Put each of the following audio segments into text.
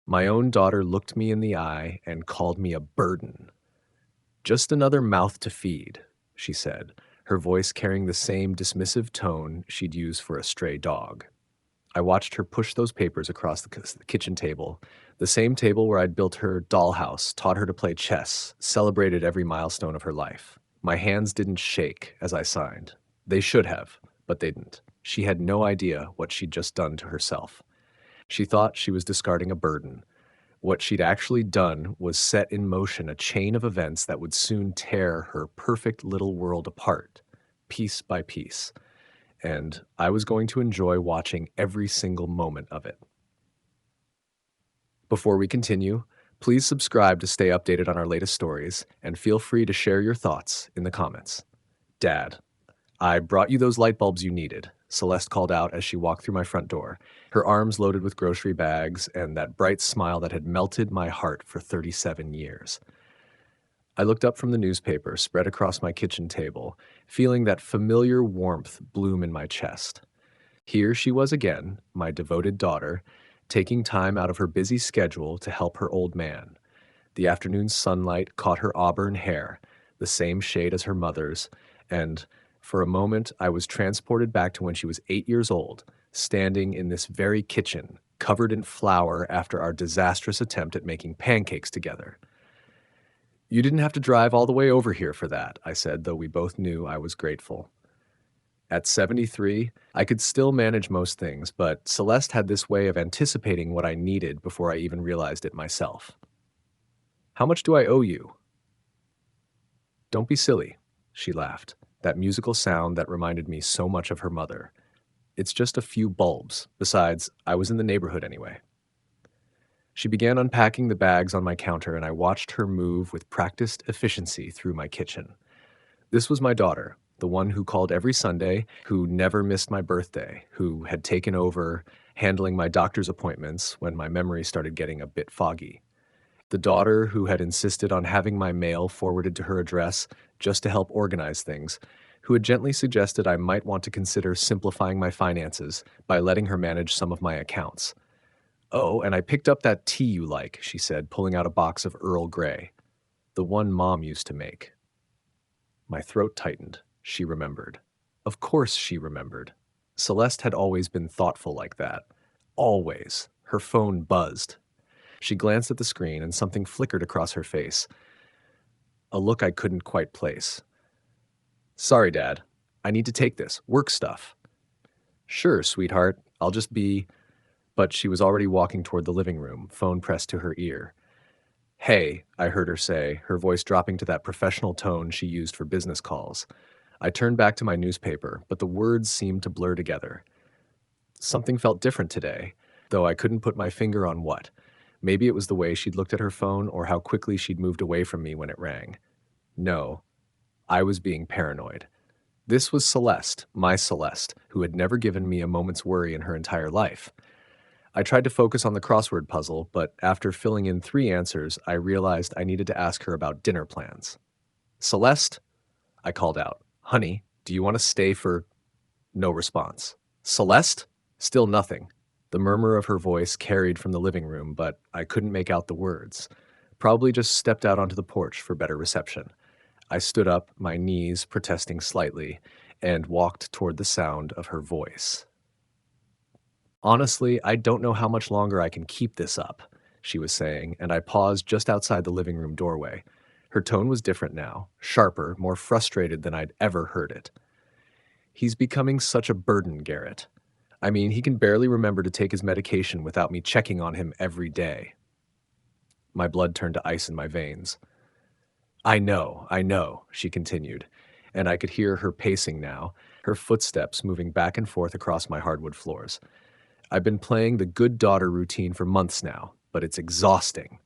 My own daughter looked me in the eye and called me a burden. "Just another mouth to feed," she said, her voice carrying the same dismissive tone she'd use for a stray dog. I watched her push those papers across the kitchen table, the same table where I'd built her dollhouse, taught her to play chess, celebrated every milestone of her life. My hands didn't shake as I signed. They should have, but they didn't. She had no idea what she'd just done to herself. She thought she was discarding a burden. What she'd actually done was set in motion a chain of events that would soon tear her perfect little world apart, piece by piece, and I was going to enjoy watching every single moment of it. Before we continue, please subscribe to stay updated on our latest stories, and feel free to share your thoughts in the comments. Dad, I brought you those light bulbs you needed, Celeste called out as she walked through my front door, her arms loaded with grocery bags and that bright smile that had melted my heart for 37 years. I looked up from the newspaper spread across my kitchen table, feeling that familiar warmth bloom in my chest. Here she was again, my devoted daughter, taking time out of her busy schedule to help her old man. The afternoon sunlight caught her auburn hair, the same shade as her mother's, and for a moment I was transported back to when she was 8 years old, standing in this very kitchen, covered in flour after our disastrous attempt at making pancakes together. "You didn't have to drive all the way over here for that," I said, though we both knew I was grateful. At 73, I could still manage most things, but Celeste had this way of anticipating what I needed before I even realized it myself. "How much do I owe you?" "Don't be silly," she laughed, that musical sound that reminded me so much of her mother. "It's just a few bulbs. Besides, I was in the neighborhood anyway." She began unpacking the bags on my counter, and I watched her move with practiced efficiency through my kitchen. This was my daughter, the one who called every Sunday, who never missed my birthday, who had taken over handling my doctor's appointments when my memory started getting a bit foggy. The daughter who had insisted on having my mail forwarded to her address just to help organize things, who had gently suggested I might want to consider simplifying my finances by letting her manage some of my accounts. "Oh, and I picked up that tea you like," she said, pulling out a box of Earl Grey, the one Mom used to make. My throat tightened. She remembered. Of course she remembered. Celeste had always been thoughtful like that. Always. Her phone buzzed. She glanced at the screen and something flickered across her face. A look I couldn't quite place. "Sorry, Dad. I need to take this. Work stuff." "Sure, sweetheart. I'll just be—" But she was already walking toward the living room, phone pressed to her ear. "Hey," I heard her say, her voice dropping to that professional tone she used for business calls. I turned back to my newspaper, but the words seemed to blur together. Something felt different today, though I couldn't put my finger on what. Maybe it was the way she'd looked at her phone or how quickly she'd moved away from me when it rang. No, I was being paranoid. This was Celeste, my Celeste, who had never given me a moment's worry in her entire life. I tried to focus on the crossword puzzle, but after filling in 3 answers, I realized I needed to ask her about dinner plans. "Celeste?" I called out. "Honey, do you want to stay for—" No response. "Celeste?" Still nothing. The murmur of her voice carried from the living room, but I couldn't make out the words. Probably just stepped out onto the porch for better reception. I stood up, my knees protesting slightly, and walked toward the sound of her voice. "Honestly, I don't know how much longer I can keep this up," she was saying, and I paused just outside the living room doorway. Her tone was different now, sharper, more frustrated than I'd ever heard it. "He's becoming such a burden, Garrett. I mean, he can barely remember to take his medication without me checking on him every day." My blood turned to ice in my veins. I know," she continued, and I could hear her pacing now, her footsteps moving back and forth across my hardwood floors. "I've been playing the good daughter routine for months now, but it's exhausting.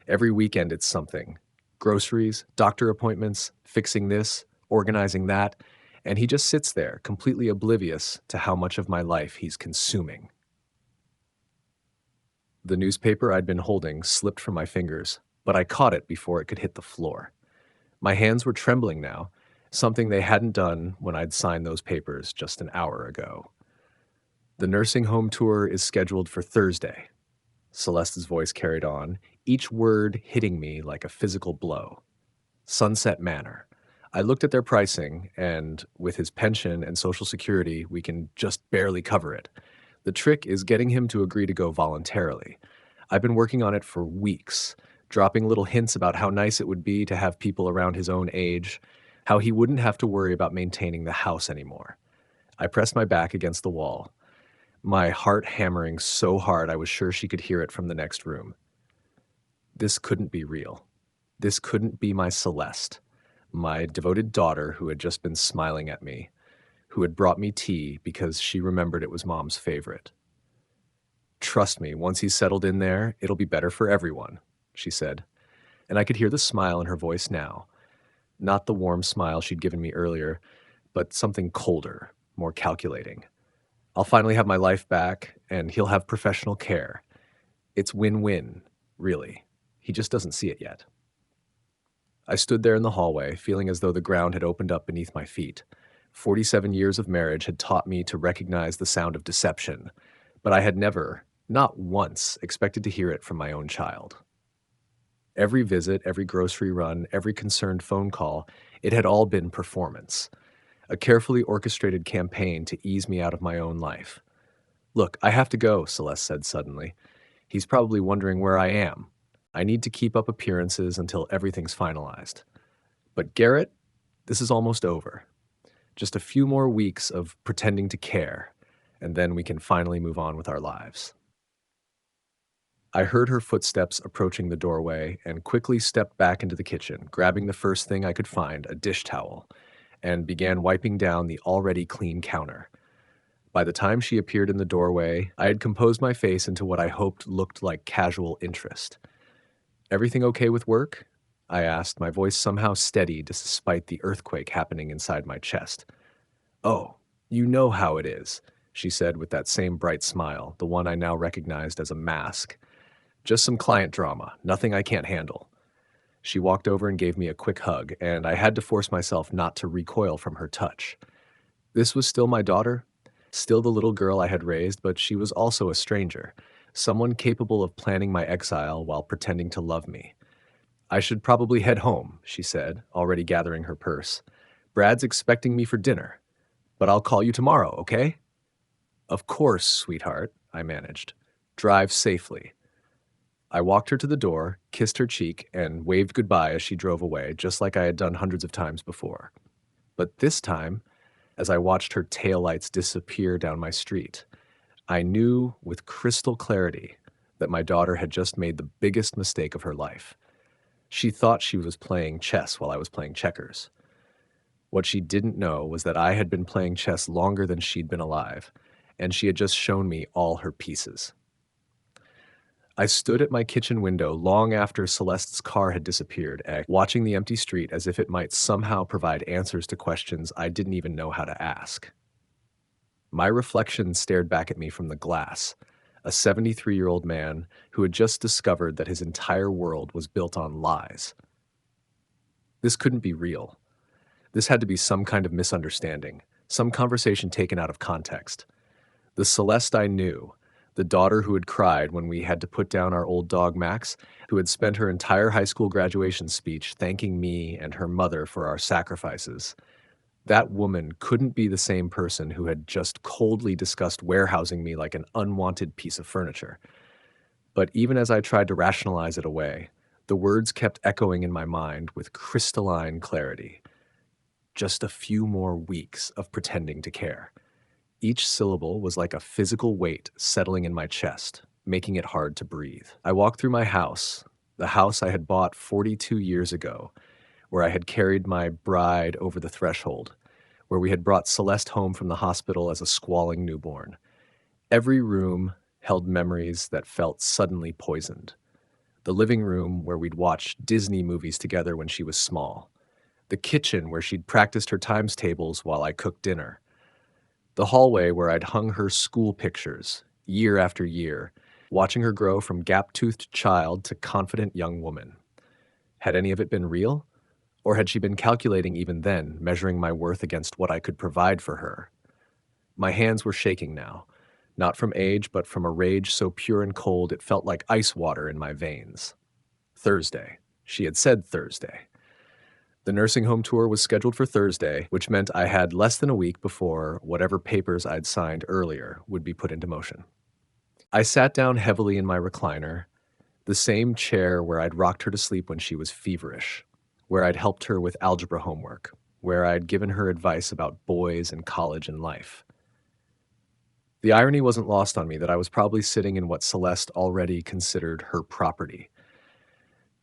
Every weekend it's something. Groceries, doctor appointments, fixing this, organizing that, and he just sits there, completely oblivious to how much of my life he's consuming." The newspaper I'd been holding slipped from my fingers, but I caught it before it could hit the floor. My hands were trembling now, something they hadn't done when I'd signed those papers just an hour ago. "The nursing home tour is scheduled for Thursday." Celeste's voice carried on, each word hitting me like a physical blow. Sunset Manor. I looked at their pricing, and with his pension and Social Security, we can just barely cover it. The trick is getting him to agree to go voluntarily. I've been working on it for weeks, dropping little hints about how nice it would be to have people around his own age, how he wouldn't have to worry about maintaining the house anymore. I pressed my back against the wall, my heart hammering so hard I was sure she could hear it from the next room. This couldn't be real. This couldn't be my Celeste, my devoted daughter who had just been smiling at me, who had brought me tea because she remembered it was Mom's favorite. "Trust me, once he's settled in there, it'll be better for everyone," she said, and I could hear the smile in her voice now. Not the warm smile she'd given me earlier, but something colder, more calculating. I'll finally have my life back, and he'll have professional care. It's win-win, really. He just doesn't see it yet. I stood there in the hallway, feeling as though the ground had opened up beneath my feet. 47 years of marriage had taught me to recognize the sound of deception, but I had never, not once, expected to hear it from my own child. Every visit, every grocery run, every concerned phone call, it had all been performance. A carefully orchestrated campaign to ease me out of my own life. "Look, I have to go," Celeste said suddenly. "He's probably wondering where I am. I need to keep up appearances until everything's finalized. But Garrett, this is almost over. Just a few more weeks of pretending to care, and then we can finally move on with our lives." I heard her footsteps approaching the doorway and quickly stepped back into the kitchen, grabbing the first thing I could find, a dish towel, and began wiping down the already clean counter. By the time she appeared in the doorway, I had composed my face into what I hoped looked like casual interest. "Everything okay with work?" I asked, my voice somehow steady despite the earthquake happening inside my chest. "Oh, you know how it is," she said with that same bright smile, the one I now recognized as a mask. "Just some client drama, nothing I can't handle." She walked over and gave me a quick hug, and I had to force myself not to recoil from her touch. This was still my daughter, still the little girl I had raised, but she was also a stranger, someone capable of planning my exile while pretending to love me. "I should probably head home," she said, already gathering her purse. "Brad's expecting me for dinner, but I'll call you tomorrow, okay?" "Of course, sweetheart," I managed. "Drive safely." I walked her to the door, kissed her cheek, and waved goodbye as she drove away, just like I had done hundreds of times before. But this time, as I watched her taillights disappear down my street, I knew with crystal clarity that my daughter had just made the biggest mistake of her life. She thought she was playing chess while I was playing checkers. What she didn't know was that I had been playing chess longer than she'd been alive, and she had just shown me all her pieces. I stood at my kitchen window long after Celeste's car had disappeared, watching the empty street as if it might somehow provide answers to questions I didn't even know how to ask. My reflection stared back at me from the glass, a 73-year-old man who had just discovered that his entire world was built on lies. This couldn't be real. This had to be some kind of misunderstanding, some conversation taken out of context. The Celeste I knew, the daughter who had cried when we had to put down our old dog Max, who had spent her entire high school graduation speech thanking me and her mother for our sacrifices. That woman couldn't be the same person who had just coldly discussed warehousing me like an unwanted piece of furniture. But even as I tried to rationalize it away, the words kept echoing in my mind with crystalline clarity. Just a few more weeks of pretending to care. Each syllable was like a physical weight settling in my chest, making it hard to breathe. I walked through my house, the house I had bought 42 years ago, where I had carried my bride over the threshold, where we had brought Celeste home from the hospital as a squalling newborn. Every room held memories that felt suddenly poisoned. The living room where we'd watched Disney movies together when she was small. The kitchen where she'd practiced her times tables while I cooked dinner. The hallway where I'd hung her school pictures, year after year, watching her grow from gap-toothed child to confident young woman. Had any of it been real? Or had she been calculating even then, measuring my worth against what I could provide for her? My hands were shaking now, not from age, but from a rage so pure and cold it felt like ice water in my veins. Thursday. She had said Thursday. The nursing home tour was scheduled for Thursday, which meant I had less than a week before whatever papers I'd signed earlier would be put into motion. I sat down heavily in my recliner, the same chair where I'd rocked her to sleep when she was feverish, where I'd helped her with algebra homework, where I'd given her advice about boys and college and life. The irony wasn't lost on me that I was probably sitting in what Celeste already considered her property.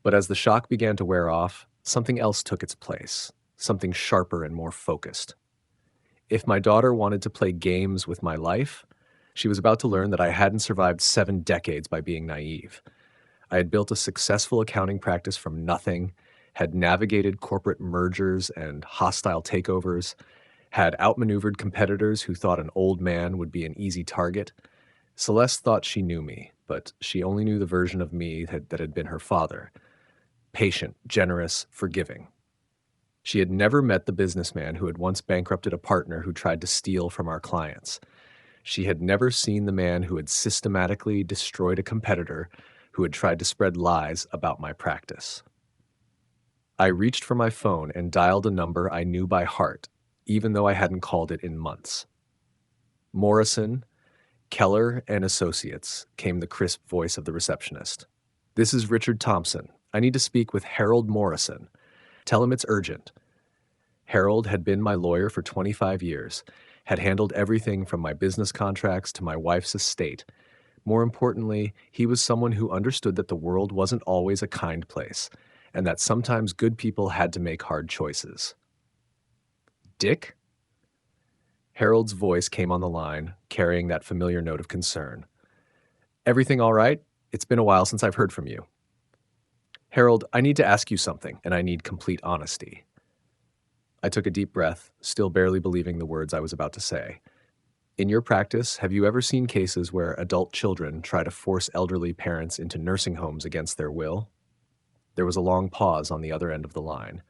But as the shock began to wear off, something else took its place, something sharper and more focused. If my daughter wanted to play games with my life, she was about to learn that I hadn't survived 7 decades by being naive. I had built a successful accounting practice from nothing, had navigated corporate mergers and hostile takeovers, had outmaneuvered competitors who thought an old man would be an easy target. Celeste thought she knew me, but she only knew the version of me that had been her father. Patient, generous, forgiving. She had never met the businessman who had once bankrupted a partner who tried to steal from our clients. She had never seen the man who had systematically destroyed a competitor who had tried to spread lies about my practice. I reached for my phone and dialed a number I knew by heart, even though I hadn't called it in months. Morrison, Keller and Associates, came the crisp voice of the receptionist. This is Richard Thompson. I need to speak with Harold Morrison. Tell him it's urgent. Harold had been my lawyer for 25 years, had handled everything from my business contracts to my wife's estate. More importantly, he was someone who understood that the world wasn't always a kind place, and that sometimes good people had to make hard choices. Dick? Harold's voice came on the line, carrying that familiar note of concern. Everything all right? It's been a while since I've heard from you. Harold, I need to ask you something, and I need complete honesty. I took a deep breath, still barely believing the words I was about to say. In your practice, have you ever seen cases where adult children try to force elderly parents into nursing homes against their will? There was a long pause on the other end of the line.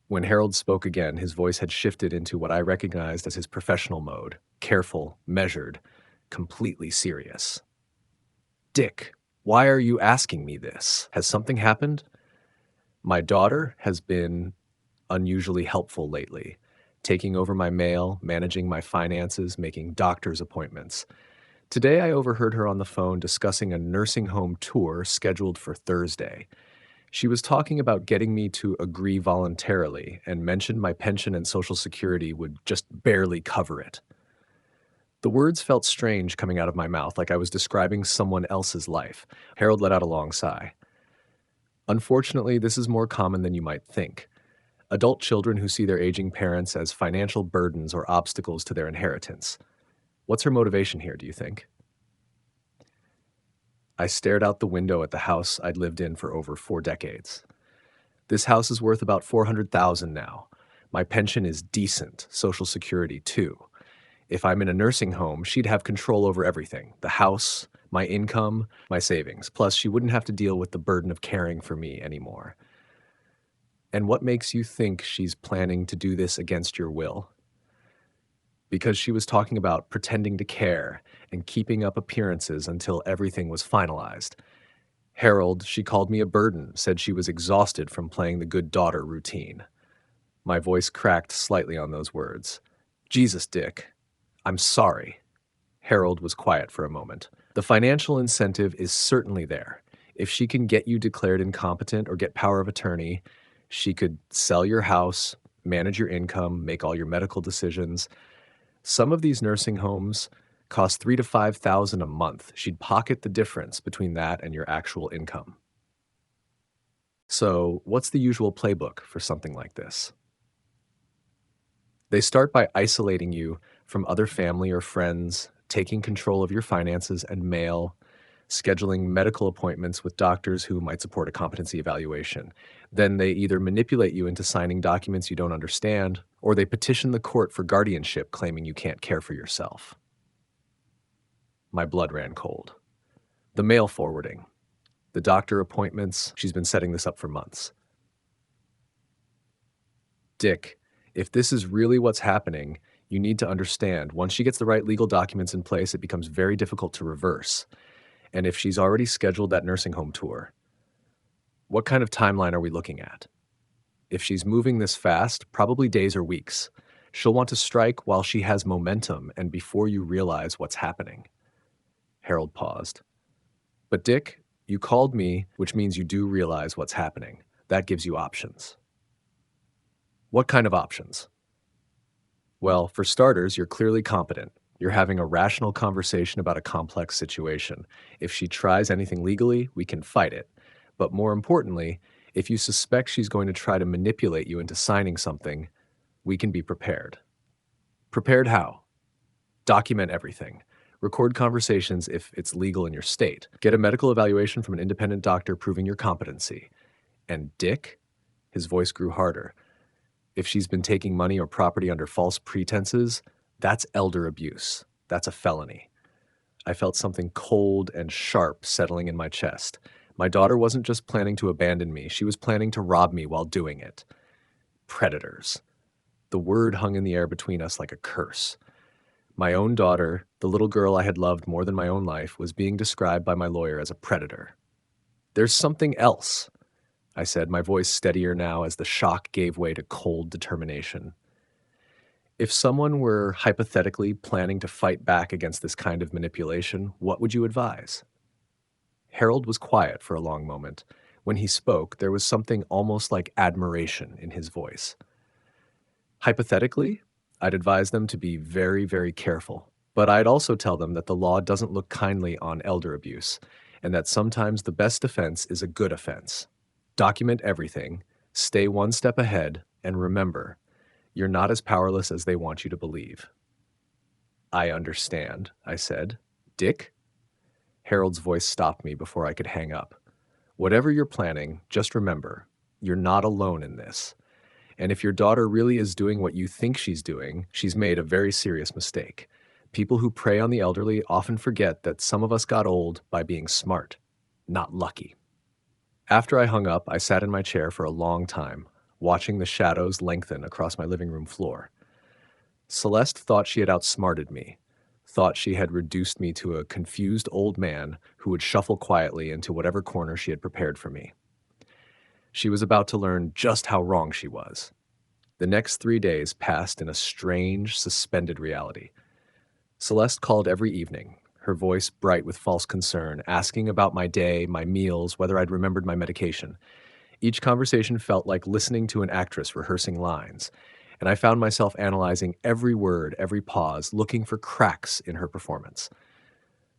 When Harold spoke again, his voice had shifted into what I recognized as his professional mode, careful, measured, completely serious. Dick, why are you asking me this? Has something happened? My daughter has been unusually helpful lately, taking over my mail, managing my finances, making doctor's appointments. Today I overheard her on the phone discussing a nursing home tour scheduled for Thursday. She was talking about getting me to agree voluntarily and mentioned my pension and Social Security would just barely cover it. The words felt strange coming out of my mouth, like I was describing someone else's life. Harold let out a long sigh. Unfortunately, this is more common than you might think. Adult children who see their aging parents as financial burdens or obstacles to their inheritance. What's her motivation here, do you think? I stared out the window at the house I'd lived in for over 4 decades. This house is worth about $400,000 now. My pension is decent, Social Security too. If I'm in a nursing home, she'd have control over everything. The house, my income, my savings. Plus, she wouldn't have to deal with the burden of caring for me anymore. And what makes you think she's planning to do this against your will? Because she was talking about pretending to care and keeping up appearances until everything was finalized. Harold, she called me a burden, said she was exhausted from playing the good daughter routine. My voice cracked slightly on those words. Jesus, Dick, I'm sorry. Harold was quiet for a moment. The financial incentive is certainly there. If she can get you declared incompetent or get power of attorney, she could sell your house, manage your income, make all your medical decisions. Some of these nursing homes cost $3,000 to $5,000 a month. She'd pocket the difference between that and your actual income. So, what's the usual playbook for something like this? They start by isolating you from other family or friends, taking control of your finances and mail, scheduling medical appointments with doctors who might support a competency evaluation. Then they either manipulate you into signing documents you don't understand, or they petition the court for guardianship claiming you can't care for yourself. My blood ran cold. The mail forwarding, the doctor appointments, she's been setting this up for months. Dick, if this is really what's happening, You need to understand, once she gets the right legal documents in place, it becomes very difficult to reverse. And if she's already scheduled that nursing home tour, what kind of timeline are we looking at? If she's moving this fast, probably days or weeks. She'll want to strike while she has momentum and before you realize what's happening. Harold paused. But Dick, you called me, which means you do realize what's happening. That gives you options. What kind of options? Well, for starters, you're clearly competent. You're having a rational conversation about a complex situation. If she tries anything legally, we can fight it. But more importantly, if you suspect she's going to try to manipulate you into signing something, we can be prepared. Prepared how? Document everything. Record conversations if it's legal in your state. Get a medical evaluation from an independent doctor proving your competency. And Dick? His voice grew harder. If she's been taking money or property under false pretenses, that's elder abuse. That's a felony. I felt something cold and sharp settling in my chest. My daughter wasn't just planning to abandon me, she was planning to rob me while doing it. Predators. The word hung in the air between us like a curse. My own daughter, the little girl I had loved more than my own life, was being described by my lawyer as a predator. There's something else, I said, my voice steadier now as the shock gave way to cold determination. If someone were hypothetically planning to fight back against this kind of manipulation, what would you advise? Harold was quiet for a long moment. When he spoke, there was something almost like admiration in his voice. Hypothetically, I'd advise them to be very, very careful. But I'd also tell them that the law doesn't look kindly on elder abuse, and that sometimes the best defense is a good offense. Document everything, stay one step ahead, and remember, you're not as powerless as they want you to believe. I understand, I said. Dick? Harold's voice stopped me before I could hang up. Whatever you're planning, just remember, you're not alone in this. And if your daughter really is doing what you think she's doing, she's made a very serious mistake. People who prey on the elderly often forget that some of us got old by being smart, not lucky. After I hung up, I sat in my chair for a long time, watching the shadows lengthen across my living room floor. Celeste thought she had outsmarted me, thought she had reduced me to a confused old man who would shuffle quietly into whatever corner she had prepared for me. She was about to learn just how wrong she was. The next 3 days passed in a strange, suspended reality. Celeste called every evening, her voice bright with false concern, asking about my day, my meals, whether I'd remembered my medication. Each conversation felt like listening to an actress rehearsing lines, and I found myself analyzing every word, every pause, looking for cracks in her performance.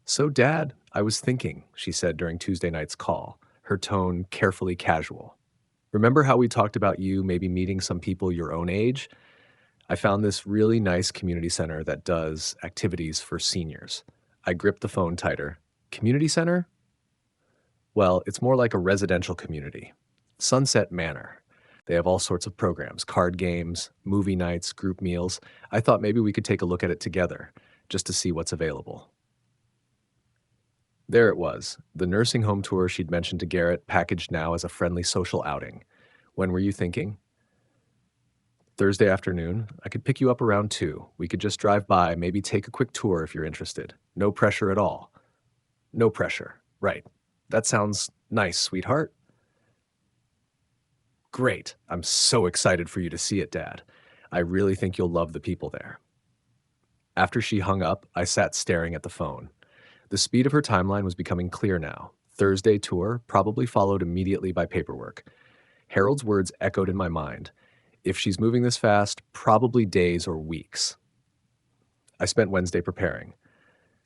"So, Dad, I was thinking," she said during Tuesday night's call, her tone carefully casual. "Remember how we talked about you maybe meeting some people your own age? I found this really nice community center that does activities for seniors." I gripped the phone tighter. "Community center?" "Well, it's more like a residential community. Sunset Manor. They have all sorts of programs, card games, movie nights, group meals. I thought maybe we could take a look at it together, just to see what's available." There it was, the nursing home tour she'd mentioned to Garrett, packaged now as a friendly social outing. "When were you thinking?" "Thursday afternoon. I could pick you up around 2. We could just drive by, maybe take a quick tour if you're interested. No pressure at all." "No pressure. Right. That sounds nice, sweetheart." "Great. I'm so excited for you to see it, Dad. I really think you'll love the people there." After she hung up, I sat staring at the phone. The speed of her timeline was becoming clear now. Thursday tour, probably followed immediately by paperwork. Harold's words echoed in my mind. If she's moving this fast, probably days or weeks. I spent Wednesday preparing.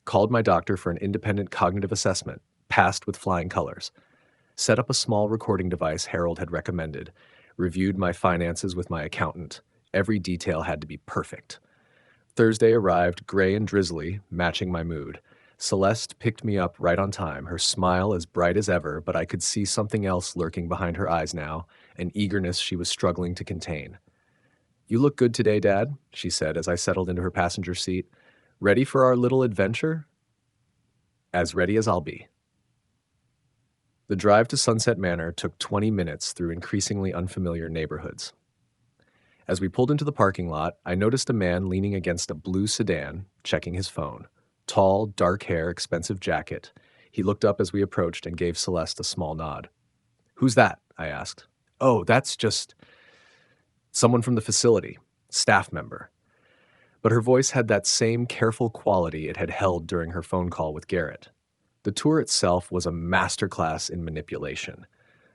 Called my doctor for an independent cognitive assessment, passed with flying colors. Set up a small recording device Harold had recommended. Reviewed my finances with my accountant. Every detail had to be perfect. Thursday arrived gray and drizzly, matching my mood. Celeste picked me up right on time, her smile as bright as ever, but I could see something else lurking behind her eyes now, an eagerness she was struggling to contain. "You look good today, Dad," she said as I settled into her passenger seat. "Ready for our little adventure?" "As ready as I'll be." The drive to Sunset Manor took 20 minutes through increasingly unfamiliar neighborhoods. As we pulled into the parking lot, I noticed a man leaning against a blue sedan, checking his phone. Tall, dark hair, expensive jacket. He looked up as we approached and gave Celeste a small nod. "Who's that?" I asked. "Oh, that's just someone from the facility, staff member." But her voice had that same careful quality it had held during her phone call with Garrett. The tour itself was a masterclass in manipulation.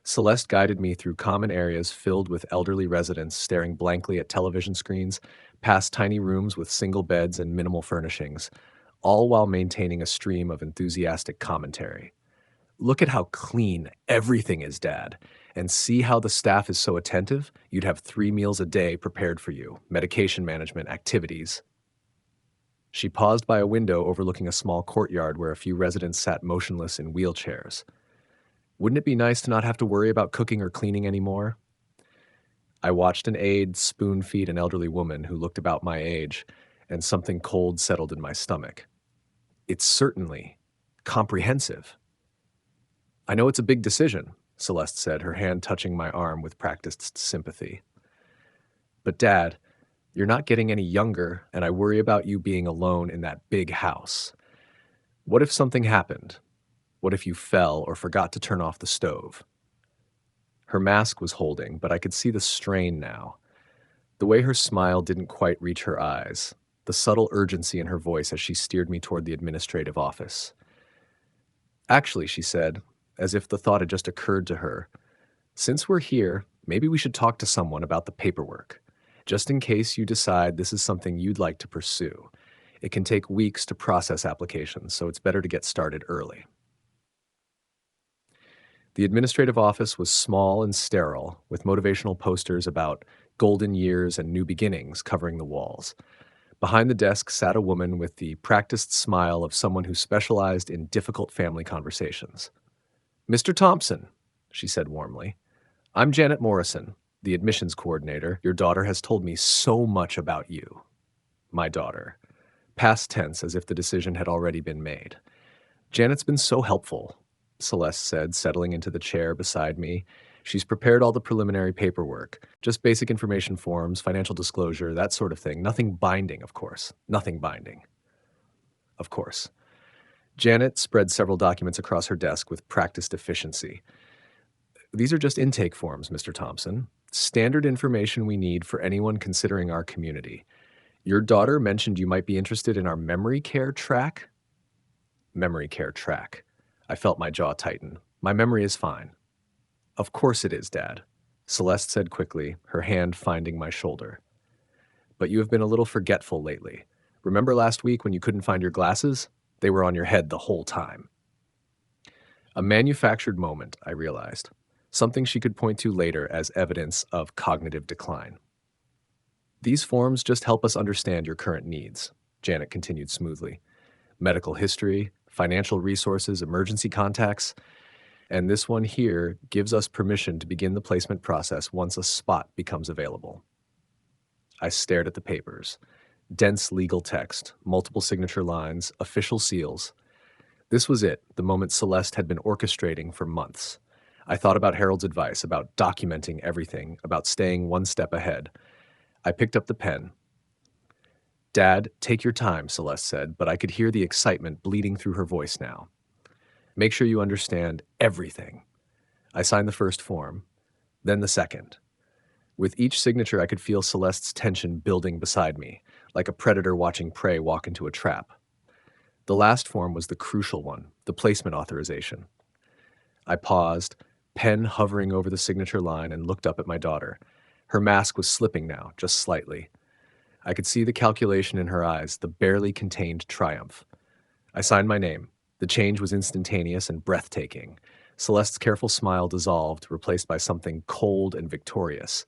Celeste guided me through common areas filled with elderly residents staring blankly at television screens, past tiny rooms with single beds and minimal furnishings, all while maintaining a stream of enthusiastic commentary. "Look at how clean everything is, Dad. And see how the staff is so attentive? You'd have 3 meals a day prepared for you, medication management, activities." She paused by a window overlooking a small courtyard where a few residents sat motionless in wheelchairs. "Wouldn't it be nice to not have to worry about cooking or cleaning anymore?" I watched an aide spoon feed an elderly woman who looked about my age, and something cold settled in my stomach. It's certainly comprehensive. "I know it's a big decision," Celeste said, her hand touching my arm with practiced sympathy. "But Dad, you're not getting any younger, and I worry about you being alone in that big house. What if something happened? What if you fell or forgot to turn off the stove?" Her mask was holding, but I could see the strain now. The way her smile didn't quite reach her eyes, the subtle urgency in her voice as she steered me toward the administrative office. "Actually," she said, as if the thought had just occurred to her, "since we're here, maybe we should talk to someone about the paperwork, just in case you decide this is something you'd like to pursue. It can take weeks to process applications, so it's better to get started early." The administrative office was small and sterile, with motivational posters about golden years and new beginnings covering the walls. Behind the desk sat a woman with the practiced smile of someone who specialized in difficult family conversations. "Mr. Thompson," she said warmly, "I'm Janet Morrison, the admissions coordinator. Your daughter has told me so much about you." My daughter. Past tense, as if the decision had already been made. "Janet's been so helpful," Celeste said, settling into the chair beside me. "She's prepared all the preliminary paperwork, just basic information forms, financial disclosure, that sort of thing. Nothing binding, of course. Nothing binding." Of course. Janet spread several documents across her desk with practiced efficiency. "These are just intake forms, Mr. Thompson. Standard information we need for anyone considering our community. Your daughter mentioned you might be interested in our memory care track." Memory care track. I felt my jaw tighten. "My memory is fine." "Of course it is, Dad," Celeste said quickly, her hand finding my shoulder. "But you have been a little forgetful lately. Remember last week when you couldn't find your glasses? They were on your head the whole time." A manufactured moment, I realized. Something she could point to later as evidence of cognitive decline. "These forms just help us understand your current needs," Janet continued smoothly. "Medical history, financial resources, emergency contacts. And this one here gives us permission to begin the placement process once a spot becomes available." I stared at the papers. Dense legal text, multiple signature lines, official seals. This was it, the moment Celeste had been orchestrating for months. I thought about Harold's advice, about documenting everything, about staying one step ahead. I picked up the pen. "Dad, take your time," Celeste said, but I could hear the excitement bleeding through her voice now. "Make sure you understand everything." I signed the first form, then the second. With each signature, I could feel Celeste's tension building beside me, like a predator watching prey walk into a trap. The last form was the crucial one, the placement authorization. I paused, pen hovering over the signature line, and looked up at my daughter. Her mask was slipping now, just slightly. I could see the calculation in her eyes, the barely contained triumph. I signed my name. The change was instantaneous and breathtaking. Celeste's careful smile dissolved, replaced by something cold and victorious.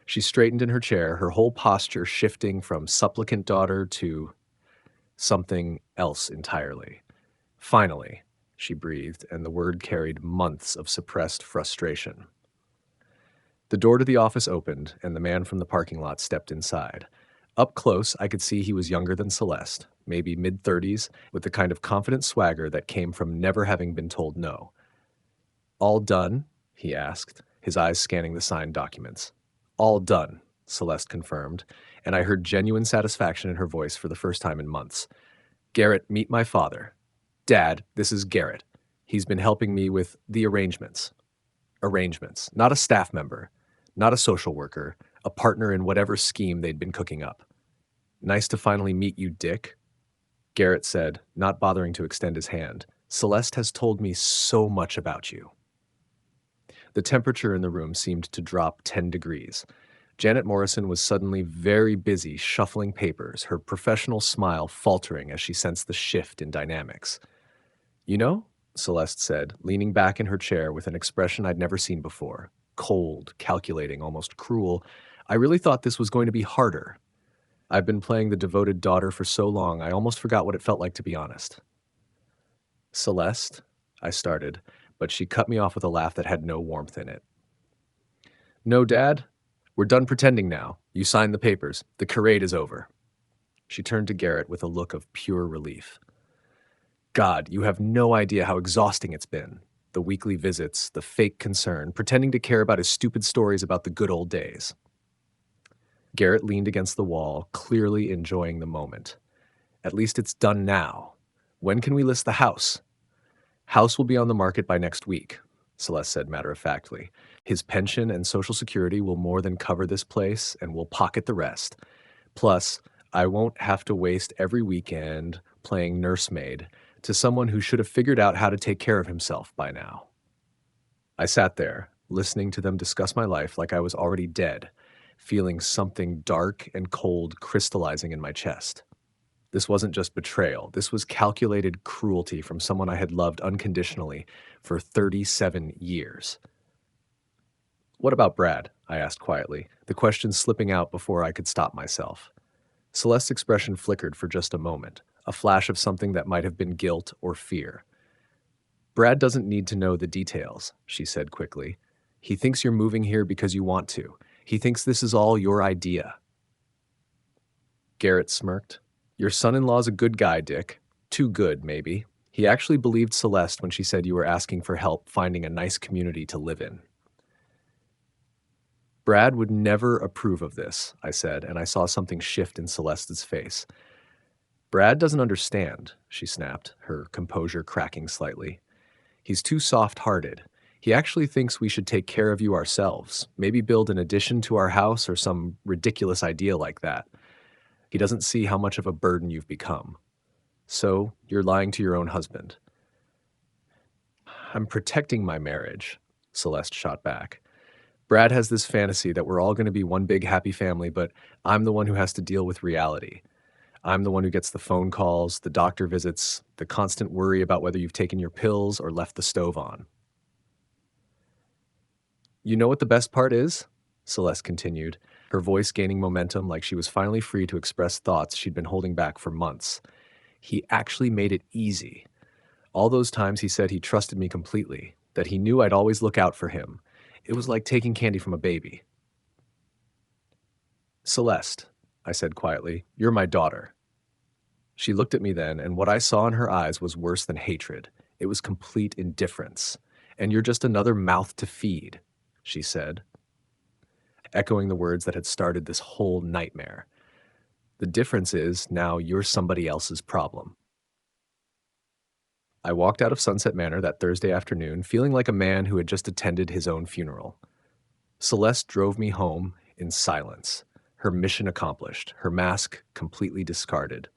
She straightened in her chair, her whole posture shifting from supplicant daughter to something else entirely. "Finally," she breathed, and the word carried months of suppressed frustration. The door to the office opened, and the man from the parking lot stepped inside. Up close, I could see he was younger than Celeste, maybe mid-30s, with the kind of confident swagger that came from never having been told no. "All done?" he asked, his eyes scanning the signed documents. "All done," Celeste confirmed, and I heard genuine satisfaction in her voice for the first time in months. Garrett, meet my father. Dad, this is Garrett. He's been helping me with the arrangements. Arrangements. Not a staff member, not a social worker, a partner in whatever scheme they'd been cooking up. Nice to finally meet you, Dick, Garrett said, not bothering to extend his hand. Celeste has told me so much about you. The temperature in the room seemed to drop 10 degrees. Janet Morrison was suddenly very busy shuffling papers, her professional smile faltering as she sensed the shift in dynamics. You know, Celeste said, leaning back in her chair with an expression I'd never seen before. Cold, calculating, almost cruel. I really thought this was going to be harder. I've been playing the devoted daughter for so long, I almost forgot what it felt like, to be honest. Celeste, I started, but she cut me off with a laugh that had no warmth in it. No, Dad. We're done pretending now. You signed the papers. The charade is over. She turned to Garrett with a look of pure relief. God, you have no idea how exhausting it's been. The weekly visits, the fake concern, pretending to care about his stupid stories about the good old days. Garrett leaned against the wall, clearly enjoying the moment. At least it's done now. When can we list the house? House will be on the market by next week, Celeste said matter-of-factly. His pension and Social Security will more than cover this place, and we'll pocket the rest. Plus, I won't have to waste every weekend playing nursemaid to someone who should have figured out how to take care of himself by now. I sat there, listening to them discuss my life like I was already dead, feeling something dark and cold crystallizing in my chest. This wasn't just betrayal. This was calculated cruelty from someone I had loved unconditionally for 37 years. What about Brad? I asked quietly, the question slipping out before I could stop myself. Celeste's expression flickered for just a moment, a flash of something that might have been guilt or fear. Brad doesn't need to know the details, she said quickly. He thinks you're moving here because you want to. He thinks this is all your idea. Garrett smirked. Your son-in-law's a good guy, Dick. Too good, maybe. He actually believed Celeste when she said you were asking for help finding a nice community to live in. Brad would never approve of this, I said, and I saw something shift in Celeste's face. Brad doesn't understand, she snapped, her composure cracking slightly. He's too soft-hearted. He actually thinks we should take care of you ourselves, maybe build an addition to our house or some ridiculous idea like that. He doesn't see how much of a burden you've become. So, you're lying to your own husband. I'm protecting my marriage, Celeste shot back. Brad has this fantasy that we're all going to be one big happy family, but I'm the one who has to deal with reality. I'm the one who gets the phone calls, the doctor visits, the constant worry about whether you've taken your pills or left the stove on. You know what the best part is? Celeste continued, her voice gaining momentum like she was finally free to express thoughts she'd been holding back for months. He actually made it easy. All those times he said he trusted me completely, that he knew I'd always look out for him. It was like taking candy from a baby. Celeste, I said quietly, you're my daughter. She looked at me then, and what I saw in her eyes was worse than hatred. It was complete indifference. And you're just another mouth to feed, she said, echoing the words that had started this whole nightmare. The difference is now you're somebody else's problem. I walked out of Sunset Manor that Thursday afternoon, feeling like a man who had just attended his own funeral. Celeste drove me home in silence, her mission accomplished, her mask completely discarded.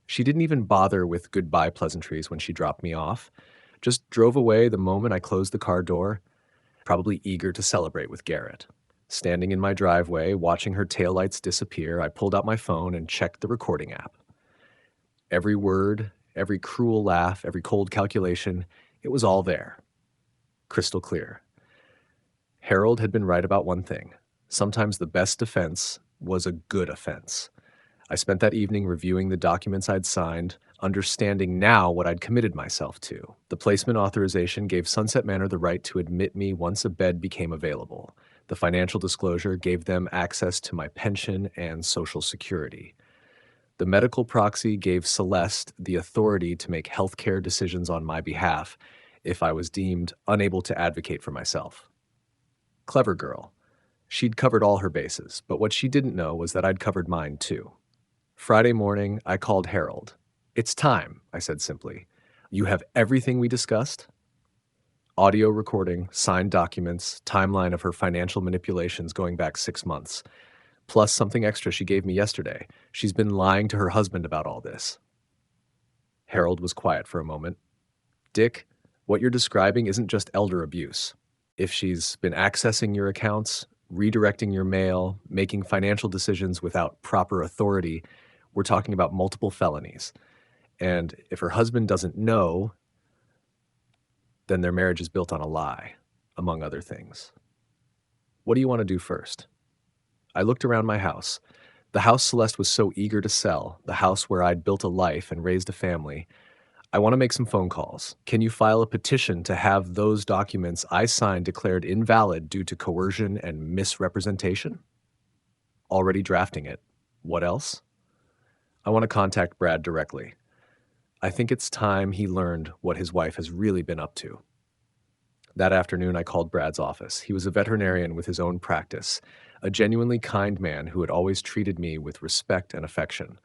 She didn't even bother with goodbye pleasantries when she dropped me off, just drove away the moment I closed the car door, probably eager to celebrate with Garrett. Standing in my driveway, watching her taillights disappear, I pulled out my phone and checked the recording app. Every word, every cruel laugh, every cold calculation, it was all there. Crystal clear. Harold had been right about one thing. Sometimes the best defense was a good offense. I spent that evening reviewing the documents I'd signed, understanding now what I'd committed myself to. The placement authorization gave Sunset Manor the right to admit me once a bed became available. The financial disclosure gave them access to my pension and Social Security. The medical proxy gave Celeste the authority to make healthcare decisions on my behalf if I was deemed unable to advocate for myself. Clever girl. She'd covered all her bases, but what she didn't know was that I'd covered mine too. Friday morning, I called Harold. "It's time," I said simply. "You have everything we discussed?" Audio recording, signed documents, timeline of her financial manipulations going back 6 months, plus something extra she gave me yesterday. She's been lying to her husband about all this. Harold was quiet for a moment. "Dick, what you're describing isn't just elder abuse. If she's been accessing your accounts, redirecting your mail, making financial decisions without proper authority, we're talking about multiple felonies. And if her husband doesn't know, then their marriage is built on a lie, among other things. What do you want to do first?" I looked around my house. The house Celeste was so eager to sell, the house where I'd built a life and raised a family. "I want to make some phone calls. Can you file a petition to have those documents I signed declared invalid due to coercion and misrepresentation?" "Already drafting it. What else?" "I want to contact Brad directly. I think it's time he learned what his wife has really been up to." That afternoon, I called Brad's office. He was a veterinarian with his own practice, a genuinely kind man who had always treated me with respect and affection.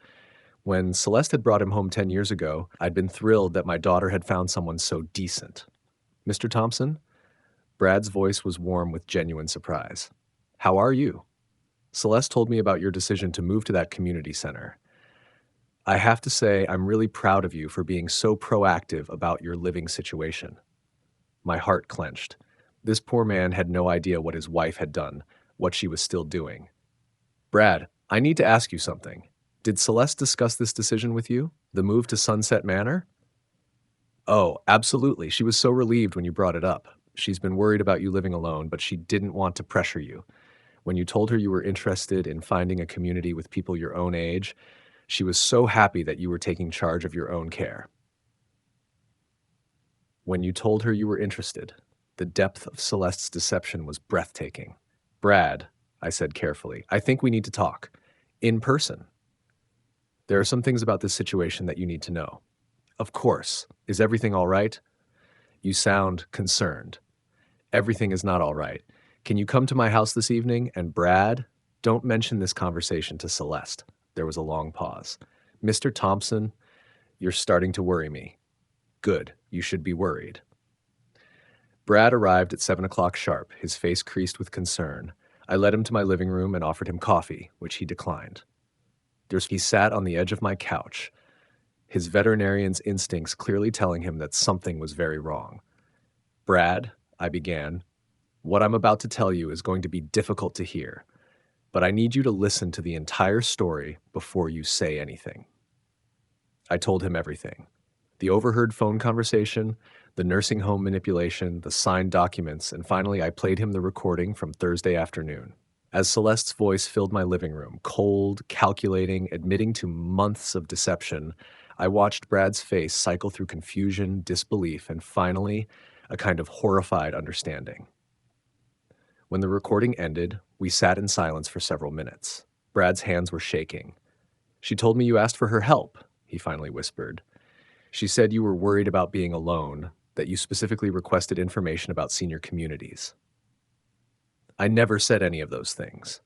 When Celeste had brought him home 10 years ago, I'd been thrilled that my daughter had found someone so decent. "Mr. Thompson?" Brad's voice was warm with genuine surprise. "How are you? Celeste told me about your decision to move to that community center. I have to say, I'm really proud of you for being so proactive about your living situation." My heart clenched. This poor man had no idea what his wife had done, what she was still doing. "Brad, I need to ask you something. Did Celeste discuss this decision with you? The move to Sunset Manor?" "Oh, absolutely. She was so relieved when you brought it up. She's been worried about you living alone, but she didn't want to pressure you. When you told her you were interested in finding a community with people your own age, she was so happy that you were taking charge of your own care." When you told her you were interested, the depth of Celeste's deception was breathtaking. "Brad," I said carefully, "I think we need to talk. In person. There are some things about this situation that you need to know." "Of course. Is everything all right?" "You sound concerned." "Everything is not all right. Can you come to my house this evening? And Brad, don't mention this conversation to Celeste." There was a long pause. "Mr. Thompson, you're starting to worry me." "Good. You should be worried." Brad arrived at 7 o'clock sharp, his face creased with concern. I led him to my living room and offered him coffee, which he declined. He sat on the edge of my couch, his veterinarian's instincts clearly telling him that something was very wrong. "Brad," I began, "what I'm about to tell you is going to be difficult to hear, but I need you to listen to the entire story before you say anything." I told him everything. The overheard phone conversation, the nursing home manipulation, the signed documents, and finally I played him the recording from Thursday afternoon. As Celeste's voice filled my living room, cold, calculating, admitting to months of deception, I watched Brad's face cycle through confusion, disbelief, and finally, a kind of horrified understanding. When the recording ended, we sat in silence for several minutes. Brad's hands were shaking. "She told me you asked for her help," he finally whispered. "She said you were worried about being alone, that you specifically requested information about senior communities." "I never said any of those things.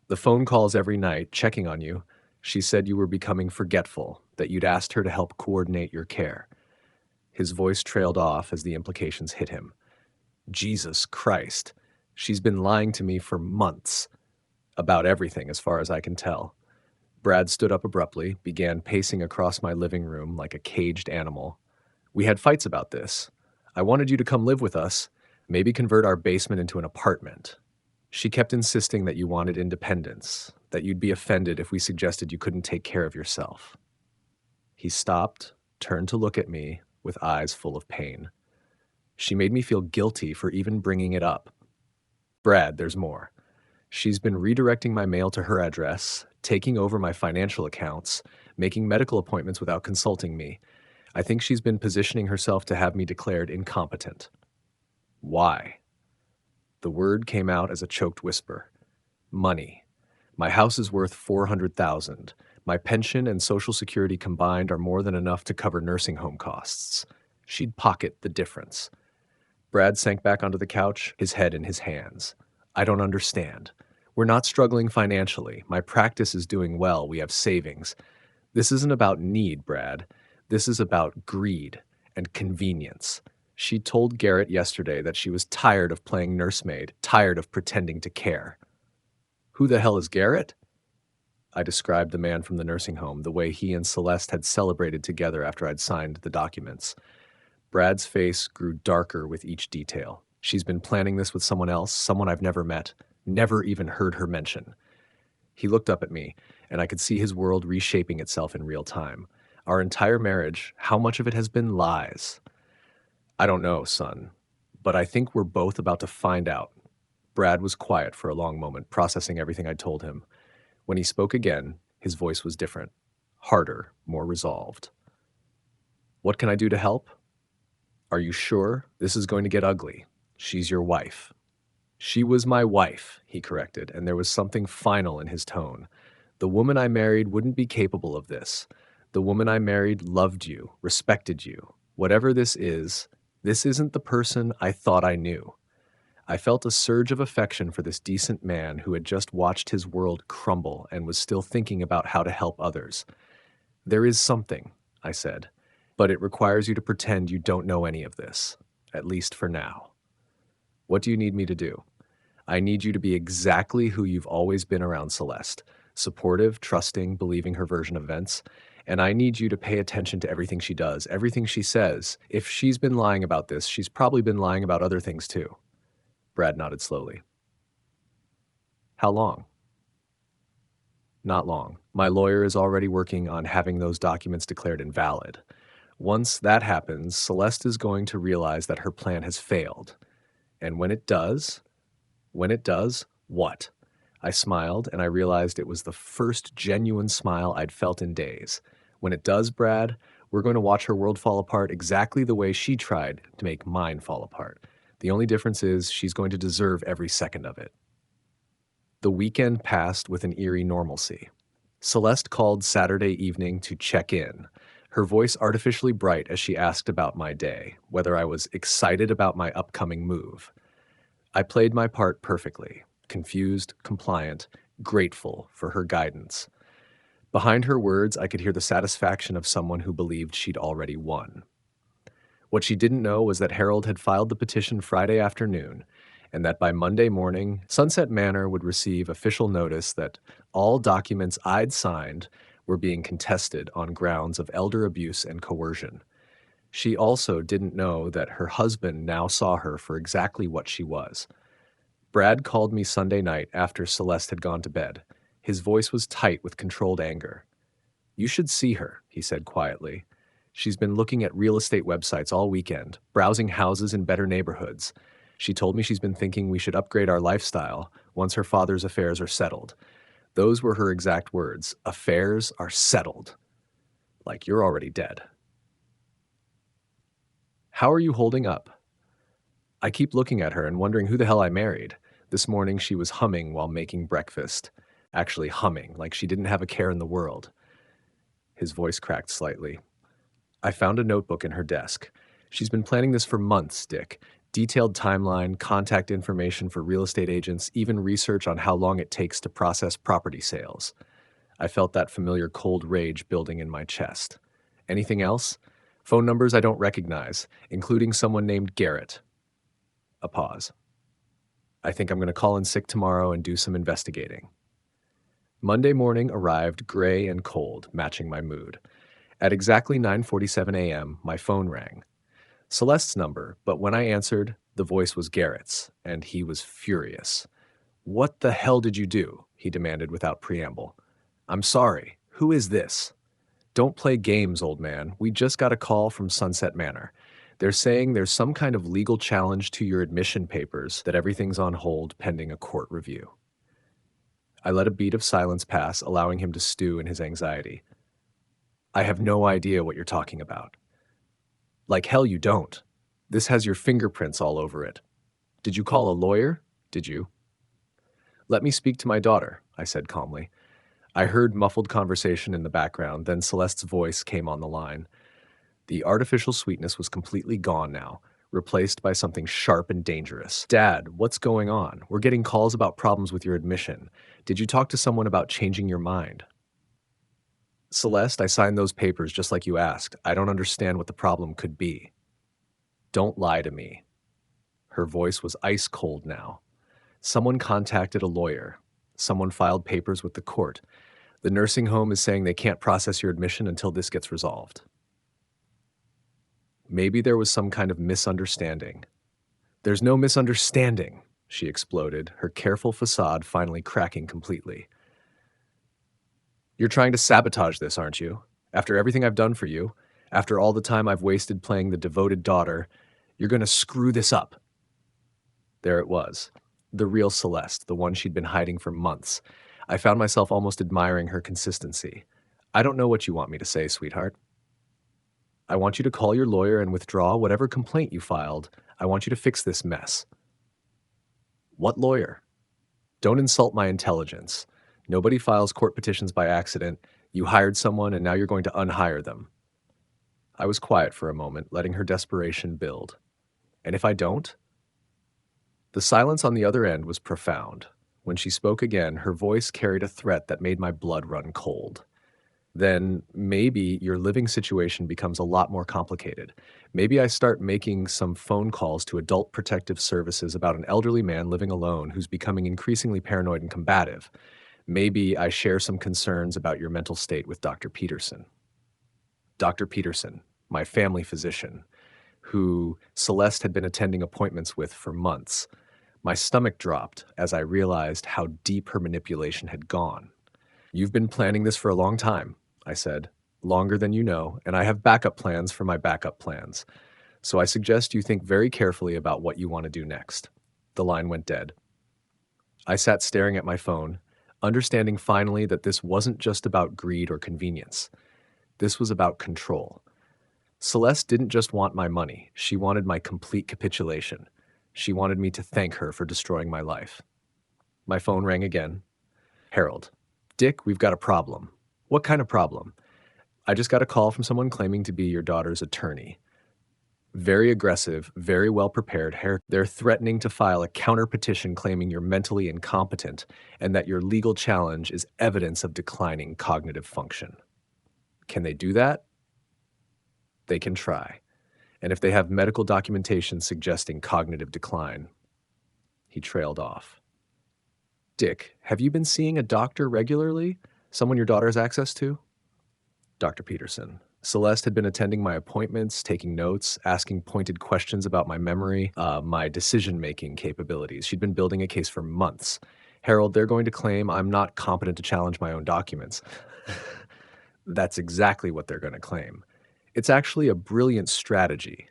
The phone calls every night, checking on you. She said you were becoming forgetful, that you'd asked her to help coordinate your care." His voice trailed off as the implications hit him. "Jesus Christ. She's been lying to me for months. About everything, as far as I can tell." Brad stood up abruptly, began pacing across my living room like a caged animal. "We had fights about this. I wanted you to come live with us, maybe convert our basement into an apartment. She kept insisting that you wanted independence, that you'd be offended if we suggested you couldn't take care of yourself." He stopped, turned to look at me with eyes full of pain. "She made me feel guilty for even bringing it up. Brad, there's more. She's been redirecting my mail to her address, taking over my financial accounts, making medical appointments without consulting me. I think she's been positioning herself to have me declared incompetent." "Why?" The word came out as a choked whisper. "Money. My house is worth $400,000. My pension and Social Security combined are more than enough to cover nursing home costs. She'd pocket the difference." Brad sank back onto the couch, his head in his hands. I don't understand. We're not struggling financially. My practice is doing well. We have savings. This isn't about need, Brad. This is about greed and convenience. She told Garrett yesterday that she was tired of playing nursemaid, tired of pretending to care. Who the hell is Garrett? I described the man from the nursing home, the way he and Celeste had celebrated together after I'd signed the documents. Brad's face grew darker with each detail. She's been planning this with someone else, someone I've never met, never even heard her mention. He looked up at me, and I could see his world reshaping itself in real time. Our entire marriage, how much of it has been lies? I don't know, son, but I think we're both about to find out. Brad was quiet for a long moment, processing everything I'd told him. When he spoke again, his voice was different, harder, more resolved. What can I do to help? Are you sure? This is going to get ugly. She's your wife. She was my wife, he corrected, and there was something final in his tone. The woman I married wouldn't be capable of this. The woman I married loved you, respected you. Whatever this isn't the person I thought I knew. I felt a surge of affection for this decent man who had just watched his world crumble and was still thinking about how to help others. There is something, I said, but it requires you to pretend you don't know any of this, at least for now. What do you need me to do? I need you to be exactly who you've always been around Celeste, supportive, trusting, believing her version of events, and I need you to pay attention to everything she does, everything she says. If she's been lying about this, she's probably been lying about other things too. Brad nodded slowly. How long? Not long. My lawyer is already working on having those documents declared invalid. Once that happens, Celeste is going to realize that her plan has failed. And when it does, what? I smiled, and I realized it was the first genuine smile I'd felt in days. When it does, Brad, we're going to watch her world fall apart exactly the way she tried to make mine fall apart. The only difference is she's going to deserve every second of it. The weekend passed with an eerie normalcy. Celeste called Saturday evening to check in, her voice artificially bright as she asked about my day, whether I was excited about my upcoming move. I played my part perfectly, confused, compliant, grateful for her guidance. Behind her words, I could hear the satisfaction of someone who believed she'd already won. What she didn't know was that Harold had filed the petition Friday afternoon, and that by Monday morning, Sunset Manor would receive official notice that all documents I'd signed were being contested on grounds of elder abuse and coercion. She also didn't know that her husband now saw her for exactly what she was. Brad called me Sunday night after Celeste had gone to bed. His voice was tight with controlled anger. "You should see her," he said quietly. "She's been looking at real estate websites all weekend, browsing houses in better neighborhoods. She told me she's been thinking we should upgrade our lifestyle once her father's affairs are settled." Those were her exact words. "Affairs are settled." Like you're already dead. How are you holding up? I keep looking at her and wondering who the hell I married. This morning she was humming while making breakfast. Actually humming, like she didn't have a care in the world. His voice cracked slightly. I found a notebook in her desk. She's been planning this for months, Dick. Detailed timeline, contact information for real estate agents, even research on how long it takes to process property sales. I felt that familiar cold rage building in my chest. Anything else? Phone numbers I don't recognize, including someone named Garrett. A pause. I think I'm going to call in sick tomorrow and do some investigating. Monday morning arrived gray and cold, matching my mood. At exactly 9:47 a.m., my phone rang. Celeste's number, but when I answered, the voice was Garrett's, and he was furious. "What the hell did you do?" he demanded without preamble. "I'm sorry. Who is this?" "Don't play games, old man. We just got a call from Sunset Manor. They're saying there's some kind of legal challenge to your admission papers, that everything's on hold pending a court review." I let a beat of silence pass, allowing him to stew in his anxiety. "I have no idea what you're talking about." "Like hell you don't. This has your fingerprints all over it. Did you call a lawyer? Did you?" "Let me speak to my daughter," I said calmly. I heard muffled conversation in the background, then Celeste's voice came on the line. The artificial sweetness was completely gone now. replaced by something sharp and dangerous. Dad, what's going on? We're getting calls about problems with your admission. Did you talk to someone about changing your mind? Celeste, I signed those papers just like you asked. I don't understand what the problem could be. Don't lie to me. Her voice was ice cold now. Someone contacted a lawyer. Someone filed papers with the court. The nursing home is saying they can't process your admission until this gets resolved. Maybe there was some kind of misunderstanding. There's no misunderstanding, she exploded, her careful facade finally cracking completely. You're trying to sabotage this, aren't you? After everything I've done for you, after all the time I've wasted playing the devoted daughter, you're going to screw this up. There it was, the real Celeste, the one she'd been hiding for months. I found myself almost admiring her consistency. I don't know what you want me to say, sweetheart. I want you to call your lawyer and withdraw whatever complaint you filed. I want you to fix this mess. What lawyer? Don't insult my intelligence. Nobody files court petitions by accident. You hired someone and now you're going to unhire them. I was quiet for a moment, letting her desperation build. And if I don't? The silence on the other end was profound. When she spoke again, her voice carried a threat that made my blood run cold. Then maybe your living situation becomes a lot more complicated. Maybe I start making some phone calls to adult protective services about an elderly man living alone who's becoming increasingly paranoid and combative. Maybe I share some concerns about your mental state with Dr. Peterson. Dr. Peterson, my family physician, who Celeste had been attending appointments with for months. My stomach dropped as I realized how deep her manipulation had gone. You've been planning this for a long time, I said, longer than you know, and I have backup plans for my backup plans. So I suggest you think very carefully about what you want to do next. The line went dead. I sat staring at my phone, understanding finally that this wasn't just about greed or convenience. This was about control. Celeste didn't just want my money. She wanted my complete capitulation. She wanted me to thank her for destroying my life. My phone rang again. Harold. Dick, we've got a problem. What kind of problem? I just got a call from someone claiming to be your daughter's attorney. Very aggressive, very well prepared. They're threatening to file a counter petition claiming you're mentally incompetent and that your legal challenge is evidence of declining cognitive function. Can they do that? They can try. And if they have medical documentation suggesting cognitive decline. He trailed off. Dick, have you been seeing a doctor regularly? Someone your daughter has access to? Dr. Peterson. Celeste had been attending my appointments, taking notes, asking pointed questions about my memory, my decision-making capabilities. She'd been building a case for months. Harold, they're going to claim I'm not competent to challenge my own documents. That's exactly what they're going to claim. It's actually a brilliant strategy.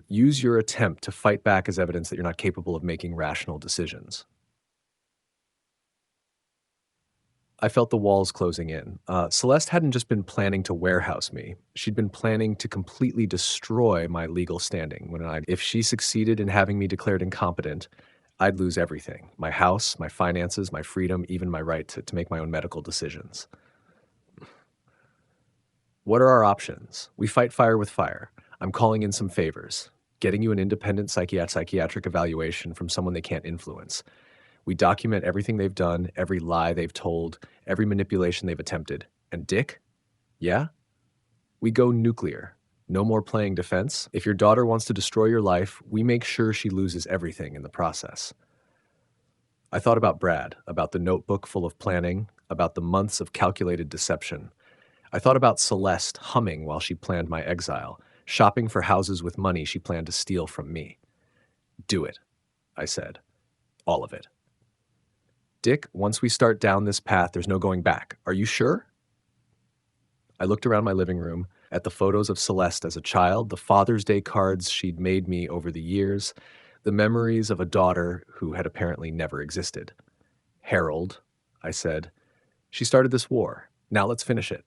Use your attempt to fight back as evidence that you're not capable of making rational decisions. I felt the walls closing in. Celeste hadn't just been planning to warehouse me. She'd been planning to completely destroy my legal standing. If she succeeded in having me declared incompetent, I'd lose everything. My house, my finances, my freedom, even my right to make my own medical decisions. What are our options? We fight fire with fire. I'm calling in some favors. Getting you an independent psychiatric evaluation from someone they can't influence. We document everything they've done, every lie they've told, every manipulation they've attempted. And Dick? Yeah? We go nuclear. No more playing defense. If your daughter wants to destroy your life, we make sure she loses everything in the process. I thought about Brad, about the notebook full of planning, about the months of calculated deception. I thought about Celeste humming while she planned my exile, shopping for houses with money she planned to steal from me. Do it, I said. All of it. Dick, once we start down this path, there's no going back. Are you sure? I looked around my living room at the photos of Celeste as a child, the Father's Day cards she'd made me over the years, the memories of a daughter who had apparently never existed. Harold, I said, she started this war. Now let's finish it.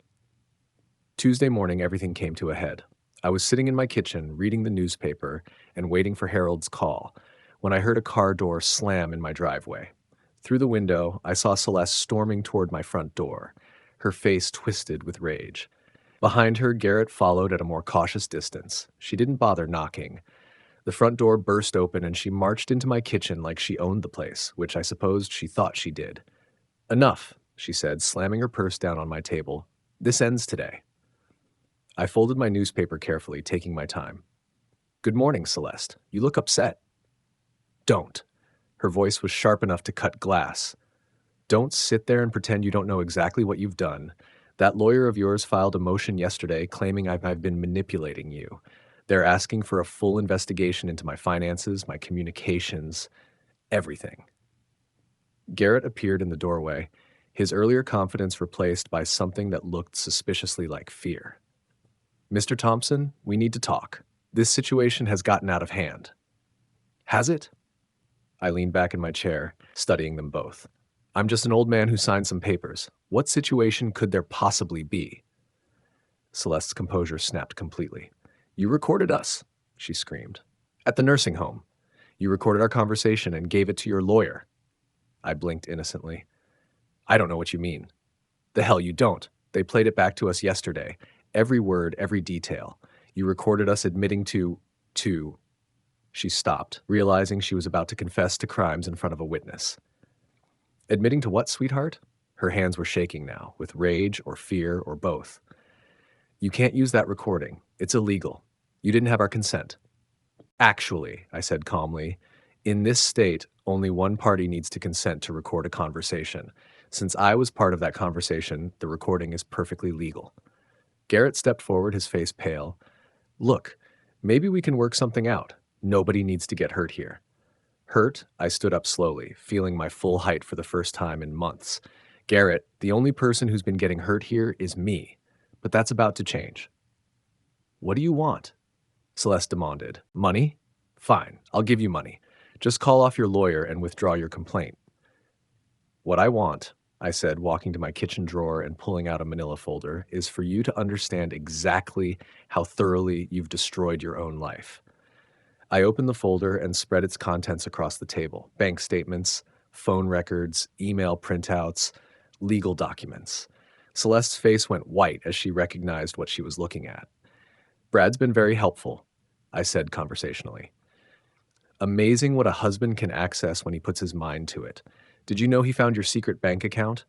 Tuesday morning, everything came to a head. I was sitting in my kitchen, reading the newspaper and waiting for Harold's call, when I heard a car door slam in my driveway. Through the window, I saw Celeste storming toward my front door, her face twisted with rage. Behind her, Garrett followed at a more cautious distance. She didn't bother knocking. The front door burst open and she marched into my kitchen like she owned the place, which I supposed she thought she did. "Enough," she said, slamming her purse down on my table. "This ends today." I folded my newspaper carefully, taking my time. "Good morning, Celeste. You look upset." "Don't." Her voice was sharp enough to cut glass. "Don't sit there and pretend you don't know exactly what you've done. That lawyer of yours filed a motion yesterday claiming I've been manipulating you. They're asking for a full investigation into my finances, my communications, everything." Garrett appeared in the doorway, his earlier confidence replaced by something that looked suspiciously like fear. "Mr. Thompson, we need to talk. This situation has gotten out of hand." "Has it?" I leaned back in my chair, studying them both. "I'm just an old man who signed some papers. What situation could there possibly be?" Celeste's composure snapped completely. "You recorded us," she screamed. "At the nursing home. You recorded our conversation and gave it to your lawyer." I blinked innocently. "I don't know what you mean." "The hell you don't. They played it back to us yesterday. Every word, every detail. You recorded us admitting to... She stopped, realizing she was about to confess to crimes in front of a witness. "Admitting to what, sweetheart?" Her hands were shaking now, with rage or fear or both. "You can't use that recording. It's illegal. You didn't have our consent." "Actually," I said calmly, "in this state, only one party needs to consent to record a conversation. Since I was part of that conversation, the recording is perfectly legal." Garrett stepped forward, his face pale. "Look, maybe we can work something out. Nobody needs to get hurt here." Hurt, I stood up slowly, feeling my full height for the first time in months. "Garrett, the only person who's been getting hurt here is me. But that's about to change." "What do you want?" Celeste demanded. "Money? Fine, I'll give you money. Just call off your lawyer and withdraw your complaint." "What I want," I said, walking to my kitchen drawer and pulling out a manila folder, "is for you to understand exactly how thoroughly you've destroyed your own life." I opened the folder and spread its contents across the table: bank statements, phone records, email printouts, legal documents. Celeste's face went white as she recognized what she was looking at. "Brad's been very helpful," I said conversationally. "Amazing what a husband can access when he puts his mind to it. Did you know he found your secret bank account?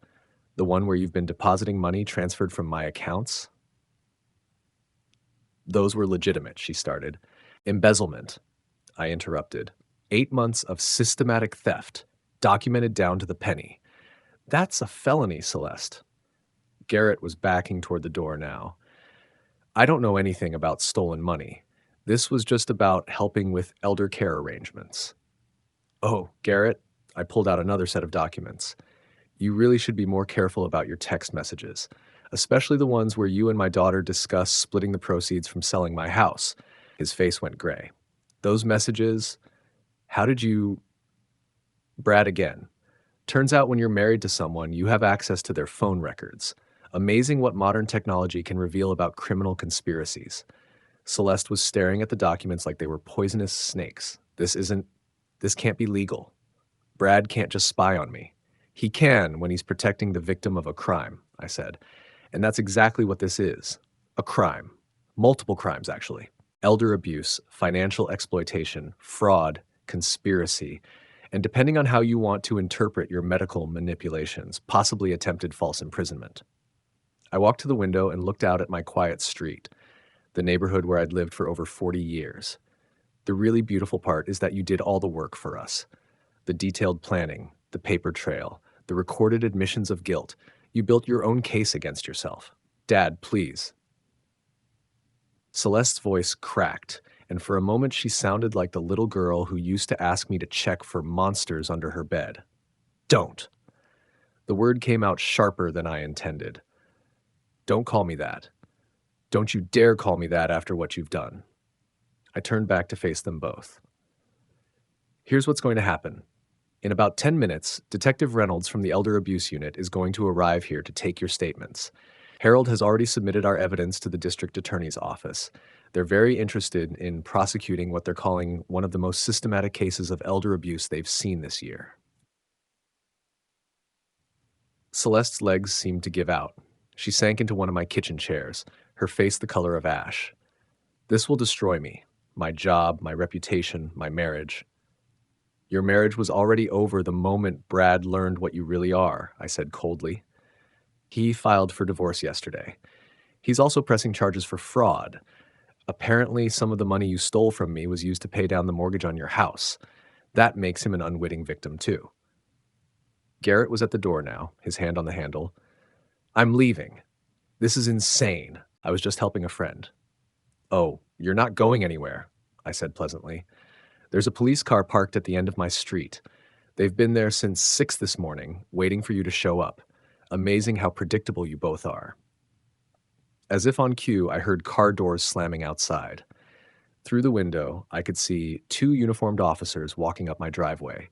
The one where you've been depositing money transferred from my accounts?" "Those were legitimate," she started. "Embezzlement," I interrupted. 8 months of systematic theft, documented down to the penny. That's a felony, Celeste." Garrett was backing toward the door now. "I don't know anything about stolen money. This was just about helping with elder care arrangements." "Oh, Garrett," I pulled out another set of documents. "You really should be more careful about your text messages, especially the ones where you and my daughter discuss splitting the proceeds from selling my house." His face went gray. "Those messages, how did you—" Brad again. "Turns out when you're married to someone, you have access to their phone records. Amazing what modern technology can reveal about criminal conspiracies." Celeste was staring at the documents like they were poisonous snakes. This can't be legal. Brad can't just spy on me." "He can when he's protecting the victim of a crime," I said. "And that's exactly what this is. A crime. Multiple crimes, actually. Elder abuse, financial exploitation, fraud, conspiracy, and depending on how you want to interpret your medical manipulations, possibly attempted false imprisonment." I walked to the window and looked out at my quiet street, the neighborhood where I'd lived for over 40 years. "The really beautiful part is that you did all the work for us. The detailed planning, the paper trail, the recorded admissions of guilt. You built your own case against yourself. Dad, please." Celeste's voice cracked, and for a moment she sounded like the little girl who used to ask me to check for monsters under her bed. "Don't." The word came out sharper than I intended. "Don't call me that. Don't you dare call me that after what you've done." I turned back to face them both. "Here's what's going to happen. In about 10 minutes, Detective Reynolds from the Elder Abuse Unit is going to arrive here to take your statements. Harold has already submitted our evidence to the district attorney's office. They're very interested in prosecuting what they're calling one of the most systematic cases of elder abuse they've seen this year." Celeste's legs seemed to give out. She sank into one of my kitchen chairs, her face the color of ash. "This will destroy me. my job, my reputation, my marriage. Your marriage was already over the moment Brad learned what you really are, I said coldly. He filed for divorce yesterday. He's also pressing charges for fraud. Apparently, some of the money you stole from me was used to pay down the mortgage on your house. That makes him an unwitting victim, too. Garrett was at the door now, his hand on the handle. I'm leaving. This is insane. I was just helping a friend. Oh, you're not going anywhere, I said pleasantly. There's a police car parked at the end of my street. They've been there since 6 this morning, waiting for you to show up. Amazing how predictable you both are. As if on cue, I heard car doors slamming outside. Through the window, I could see 2 uniformed officers walking up my driveway.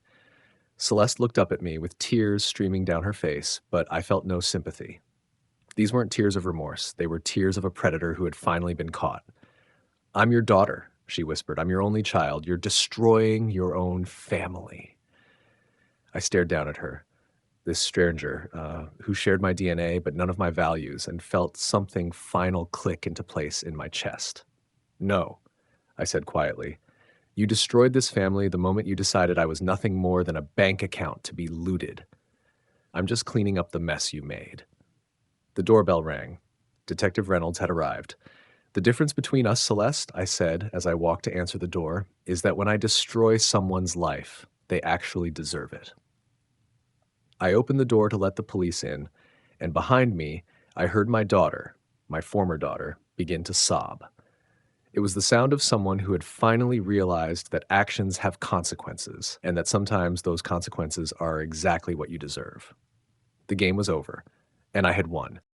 Celeste looked up at me with tears streaming down her face, but I felt no sympathy. These weren't tears of remorse. They were tears of a predator who had finally been caught. I'm your daughter, she whispered. I'm your only child. You're destroying your own family. I stared down at her, this stranger who shared my DNA but none of my values, and felt something final click into place in my chest. No, I said quietly. You destroyed this family the moment you decided I was nothing more than a bank account to be looted. I'm just cleaning up the mess you made. The doorbell rang. Detective Reynolds had arrived. The difference between us, Celeste, I said as I walked to answer the door, is that when I destroy someone's life, they actually deserve it. I opened the door to let the police in, and behind me, I heard my daughter, my former daughter, begin to sob. It was the sound of someone who had finally realized that actions have consequences, and that sometimes those consequences are exactly what you deserve. The game was over, and I had won.